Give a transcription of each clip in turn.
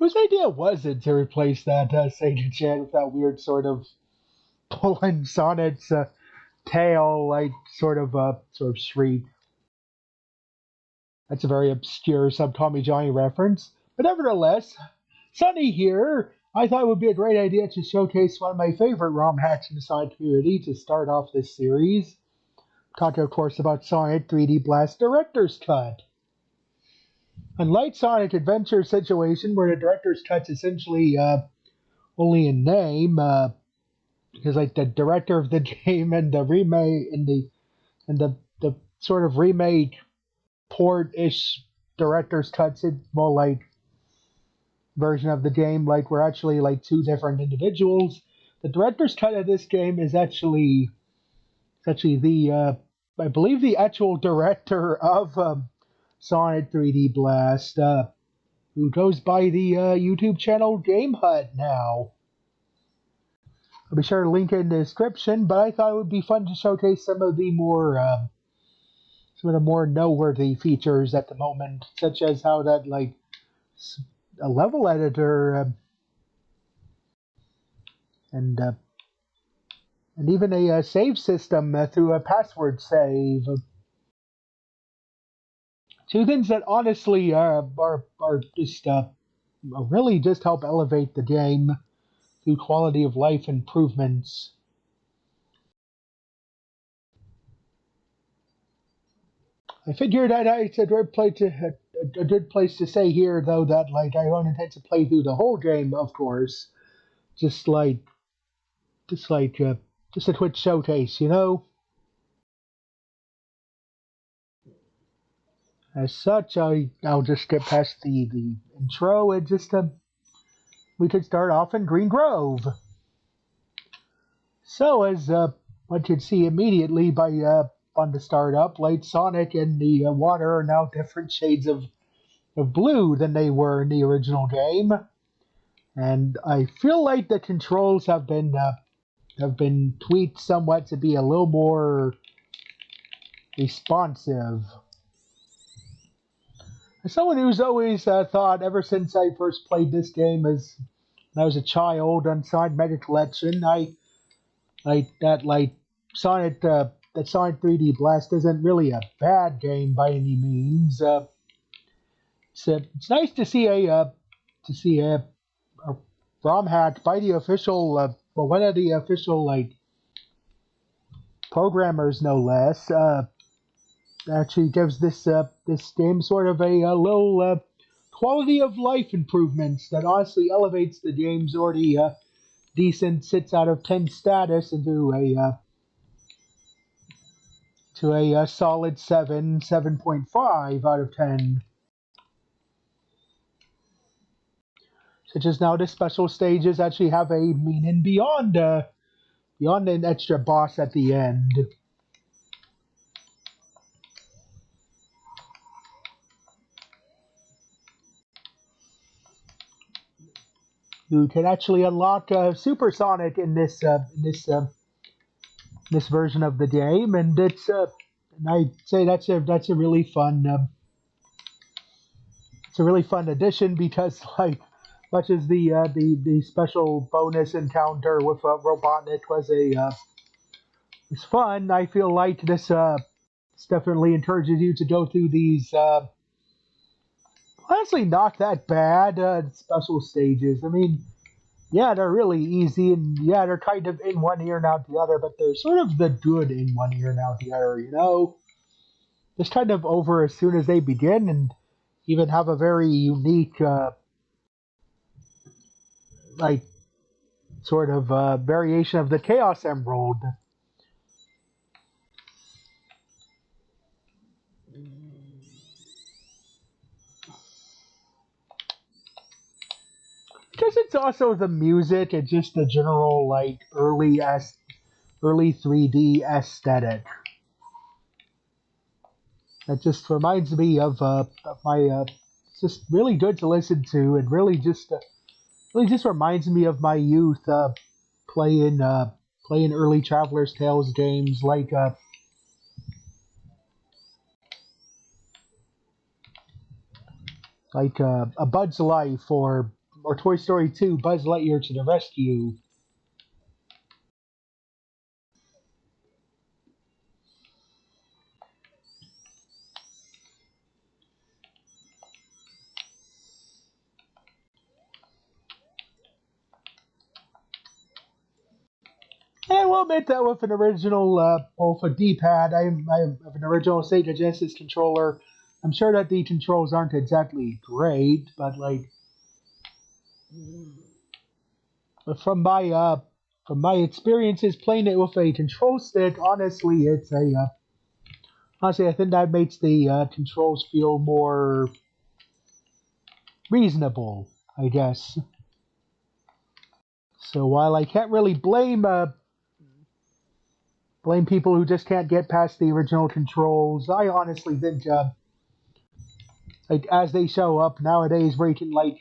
Whose idea was it to replace that Sega chant with that weird sort of pulling Sonic's tail, like sort of shriek? That's a very obscure some Tommy Johnny reference. But nevertheless, Sonny here, I thought it would be a great idea to showcase one of my favorite ROM hacks in the Sonic community to start off this series. Talking, of course, about Sonic 3D Blast Director's Cut. Unlike Sonic Adventure situation, where the Director's Cut's essentially only in name, because like the director of the game and the remake and the sort of remake port-ish Director's Cut's more like version of the game, like we're actually like two different individuals. The Director's Cut of this game is actually the I believe the actual director of Sonic 3D Blast, who goes by the YouTube channel Game Hut now. I'll be sure to link it in the description, but I thought it would be fun to showcase some of the more noteworthy features at the moment, such as how that like a level editor and even a save system through a password save. Two things that honestly are just really just help elevate the game through quality of life improvements. I figured that it's a good place to say here, though, that like I don't intend to play through the whole game, of course. Just a quick showcase, you know. As such, I'll just skip past the intro and just we could start off in Green Grove. So as one could see immediately by on the start up, like Sonic and the water are now different shades of blue than they were in the original game, and I feel like the controls have been tweaked somewhat to be a little more responsive. As someone who's always thought, ever since I first played this game as when I was a child on Sonic Mega Collection, Sonic that Sonic 3D Blast isn't really a bad game by any means. It's nice to see a ROM hack by the official one of the official programmers, no less. Actually gives this game sort of a little quality of life improvements that honestly elevates the game's already decent 6 out of 10 status into a solid 7.5 out of 10. Such as now the special stages actually have a meaning beyond an extra boss at the end. You can actually unlock Super Sonic in this version of the game, and and I'd say that's a really fun addition, because like much as the special bonus encounter with Robotnik was fun, I feel like this definitely encourages you to go through these honestly not that bad special stages. I mean, yeah, they're really easy, and yeah, they're kind of in one ear and out the other, but they're sort of the good in one ear and out the other, you know? Just kind of over as soon as they begin, and even have a very unique, like, sort of variation of the Chaos Emerald. Because it's also the music and just the general, like, early 3D aesthetic. That just reminds me of my. It's just really good to listen to, and really just reminds me of my youth playing early Traveler's Tales games like A Bud's Life or or Toy Story 2, Buzz Lightyear to the Rescue. And I will admit that with an original, both a D-pad, I have an original Sega Genesis controller. I'm sure that the controls aren't exactly great, but like from my experiences playing it with a control stick, honestly, I think that makes the controls feel more reasonable, I guess. So while I can't really blame people who just can't get past the original controls, I honestly think like as they show up nowadays, where you can like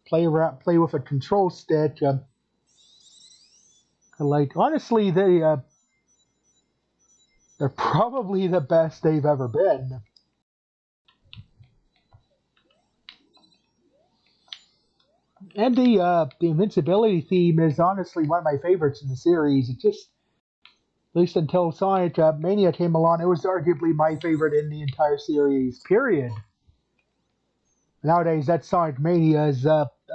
play with a control stick, like honestly they're probably the best they've ever been. And the invincibility theme is honestly one of my favorites in the series. It just, at least until Sonic Mania came along, it was arguably my favorite in the entire series. Period. Nowadays, that's Sonic Mania's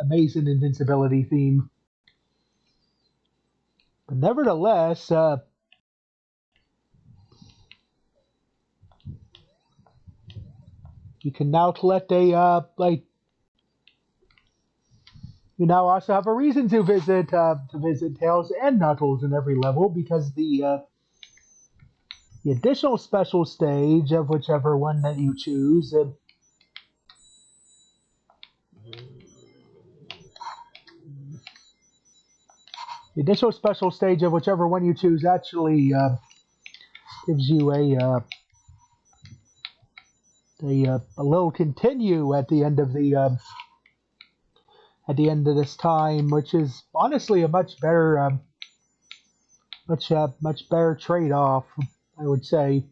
amazing invincibility theme. But nevertheless, you can now collect a you now also have a reason to visit Tails and Knuckles in every level because the additional special stage of whichever one that you choose. The additional special stage of whichever one you choose actually gives you a little continue at the end of this time, which is honestly a much better much better trade off. I would say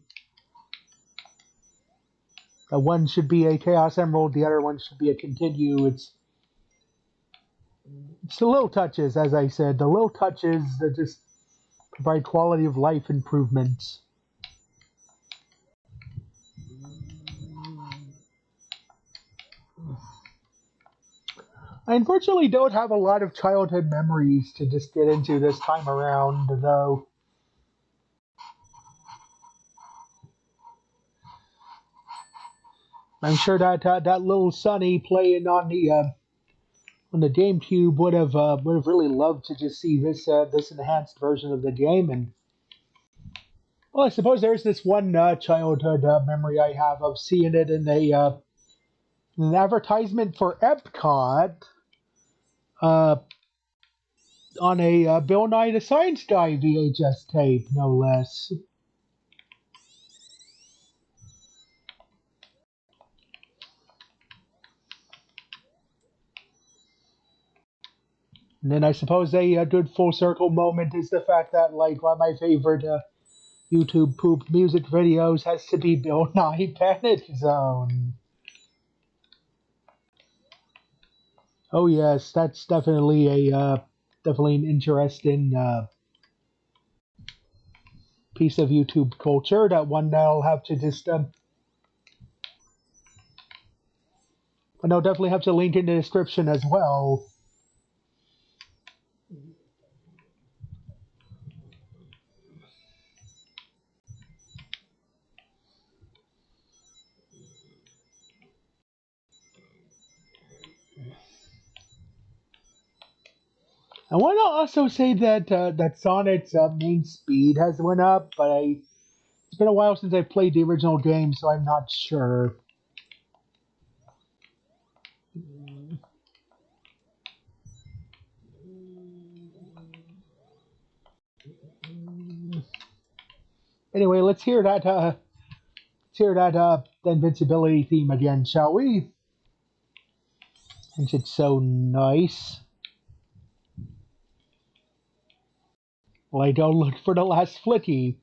one should be a Chaos Emerald, the other one should be a continue. It's the little touches, as I said, the little touches that just provide quality of life improvements. I unfortunately don't have a lot of childhood memories to just get into this time around, though. I'm sure that that little Sonny playing on the GameCube would have really loved to just see this enhanced version of the game. And well, I suppose there's this one childhood memory I have of seeing it in an advertisement for Epcot uh, on a Bill Nye the Science Guy VHS tape, no less. And then I suppose a good full circle moment is the fact that like one of my favorite YouTube poop music videos has to be Bill Nye Panic Zone. Oh yes, that's definitely a definitely an interesting piece of YouTube culture that one I'll have to just and I'll definitely have to link in the description as well. I want to also say that that Sonic's main speed has went up, but it's been a while since I played the original game, so I'm not sure. Anyway, let's hear that the invincibility theme again, shall we? Since it's so nice. Well, I don't look for the last flicky.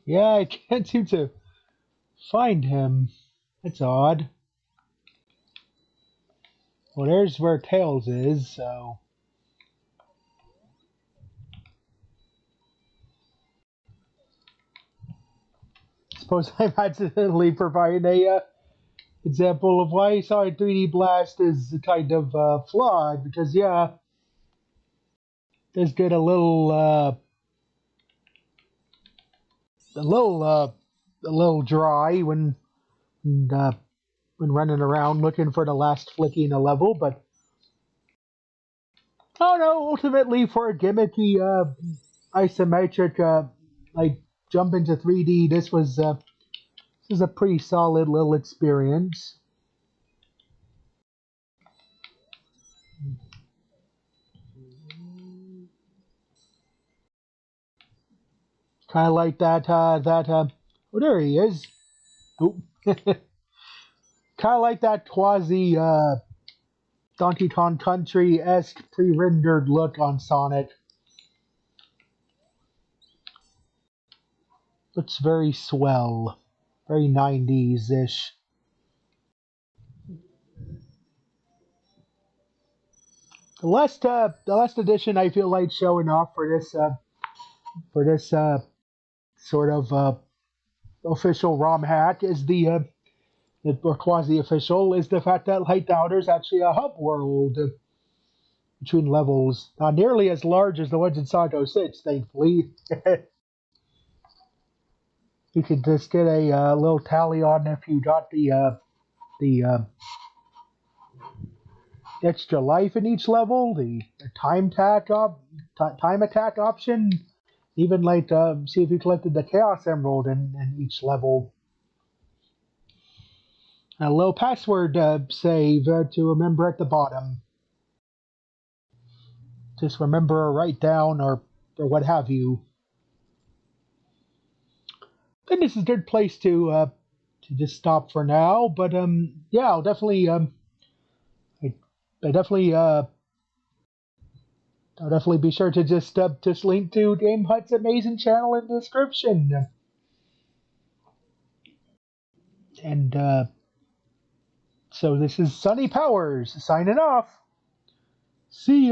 Yeah, I can't seem to find him. That's odd. Well, there's where Tails is, so... Suppose I'm accidentally providing a example of why Sonic 3D Blast is kind of flawed, because, yeah, this get a little, a little dry uh, when running around looking for the last flicky in a level, but oh no, ultimately for a gimmicky isometric like jump into 3D, this was a pretty solid little experience. Kind of like that. Oh, there he is. Oh. Kind of like that quasi Donkey Kong Country esque pre-rendered look on Sonic. Looks very swell, very 90s ish. The last edition I feel like showing off for this sort of official ROM hack is or quasi official is the fact that Lighttown is actually a hub world between levels, not nearly as large as the ones in Sonic 06, thankfully. You could just get a little tally on if you got the extra life in each level, the time attack option, even like see if you collected the Chaos Emerald in each level. A little password save to remember at the bottom. Just remember or write down or what have you. Then this is a good place to just stop for now. But yeah, I'll definitely I, I definitely I'll definitely be sure to just link to Game Hut's amazing channel in the description. And so this is Sonny Powers signing off. See ya.